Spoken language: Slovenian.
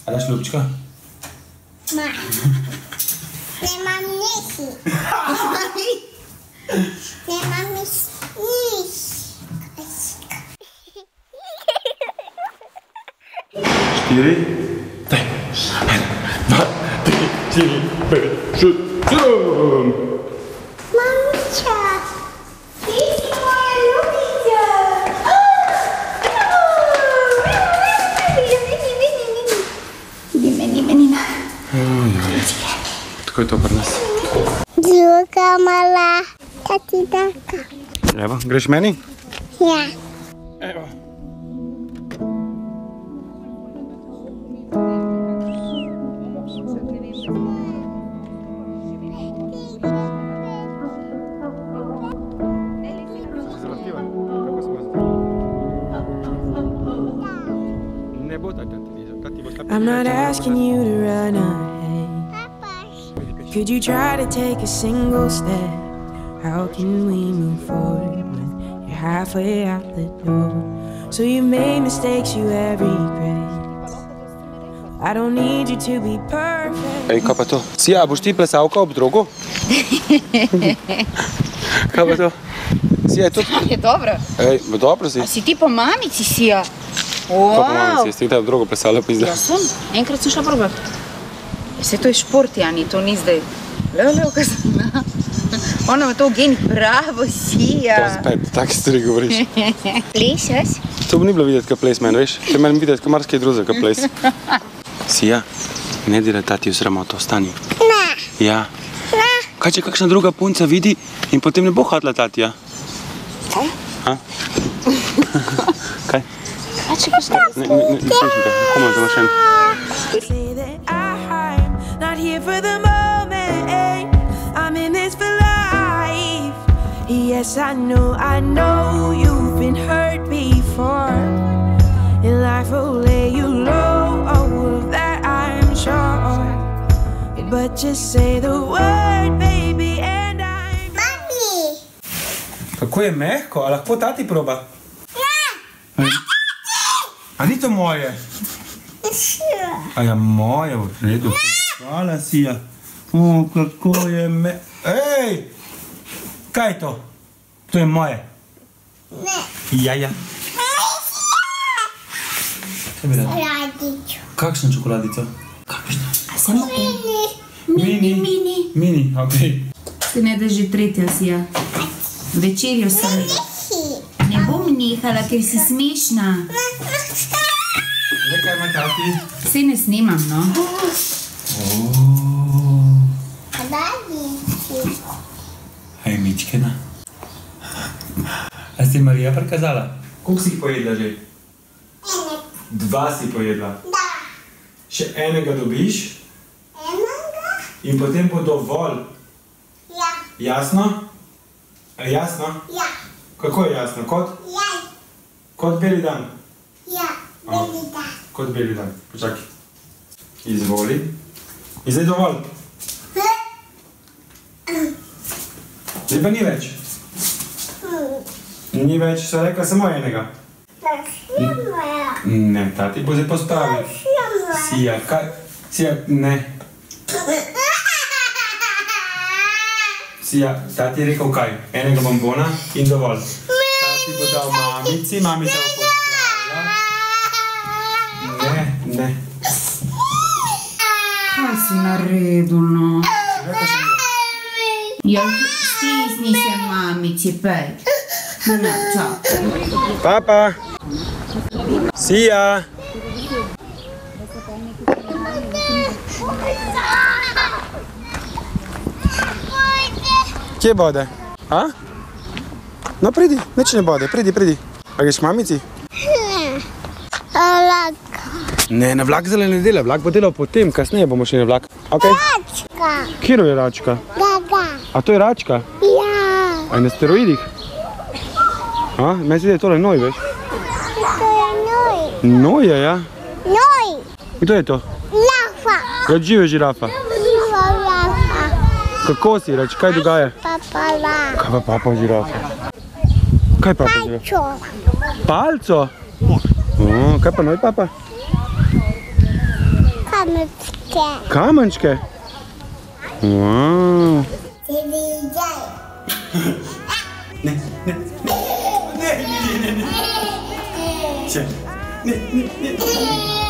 A daš ljubčka? Ma. Nemam nisi. Nemam nisi. 4, 5, 2, 3, 4, 5, 6, 7. Mamiča. Ti si moja ljubica. Meni. Tako je to pri nas. Druga mala. Tati taka. Evo, greš meni? Ja. Evo. I'm not asking you to run ahead. Could you try to take a single step? How can we move forward when you're halfway out the door? So you made mistakes you have regrets. I don't need you to be perfect. Ej, kaj pa to? Sija, a boš ti plesalka ob drogu? Kaj pa to? Sija, je to... Je dobro. Ej, dobro si. A si ti po mamici, Sija? Kaj po mamici? Jeste kdaj ob drogu plesala pizda? Ja sem. Enkrat sem šla probat. Vse to je šport, Jani, to ni zdaj. Levo, kaj sem. Ona ima to v geni, bravo, Sija. To spet, tak stvari govoriš. Plešaš? To bi ni bilo videti, kaj ples meni, veš? Te meni videti, kaj marsikaj druze, kaj ples. Sija, ne diraj tati v sramoto, ostani. Ne. Ja. Ne. Kaj če kakšna druga punca vidi in potem ne bo hotela tatija? Kaj? Ha? Kaj? A če kakšna? Ne slišim te. Komaj, to imaš en. Say that I'm not here for the moment. I'm in this for life. Yes, I know you've been hurt before. And life will lay you low, oh, of that I'm sure. But just say the word, baby, and I'm... Mami. Kako je mehko? A lahko tati proba? Ne. A ni to moje? A ja, moje, v redu. Hvala, Sija. O, kako je Ej! Kaj je to? To je moje. Ne. Jaja. Kaj bi rada? Radičo. Kakšno čokoladico? Kakšno? Samo Mini, okej. Ti ne da že tretja, Sija. Večerjo sem. Ne bom nehala, ker si smešna. Zdaj, kaj ima tati? Vse ne snemam, no. Radiči. Hej, Mičkina. A si Marija prikazala? Koliko si jih pojedla že? 2 si pojedla. Da. Še enega dobiš Enega? in potem bo dovolj. Ja. Jasno? A jasno? Ja. Kako je jasno? Ja. Kot beli dan. Ja. Velika. Kot beli dan. Počakaj. Izvoli. In zdaj dovolj. Zdaj pa ni več. Ni več, so rekla samo enega. Ne, tati bo zdaj postavil. Sija, kaj? Sija, ne. Sija, tati je rekel kaj? Enega bombona in dovolj. Tati bo dal mamici, mamica bo postavila. Ne. Kaj si naredil, no? Rekla še enega. Ja, stisni se mamici, pej. Ne, čakaj. Papa! Sija! Kje bode? A? No, pridi, nič ne bode, pridi. A greš mamici? Laka. Ne, na vlak zdaj ne dela, vlak bo delal potem, kasneje bomo šli na vlak. Ok? Račka. Kjero je račka? Gaga. A to je račka? Ja. A je na steroidih? A? Meni se da je tole noj, veš? To je noj. Noj je, ja? Noj. Kdo je to? Lafa. Ja, žive žirafa. Živa lafa. Kako si, reč, kaj dogaja? Papa la. Kaj pa papa žirafa? Kaj papa žirafa? Čo. Palco? O, kaj pa noj papa? Kamenčke. Kamenčke? Wow. Ti viđaj. Ne. Če. Ne.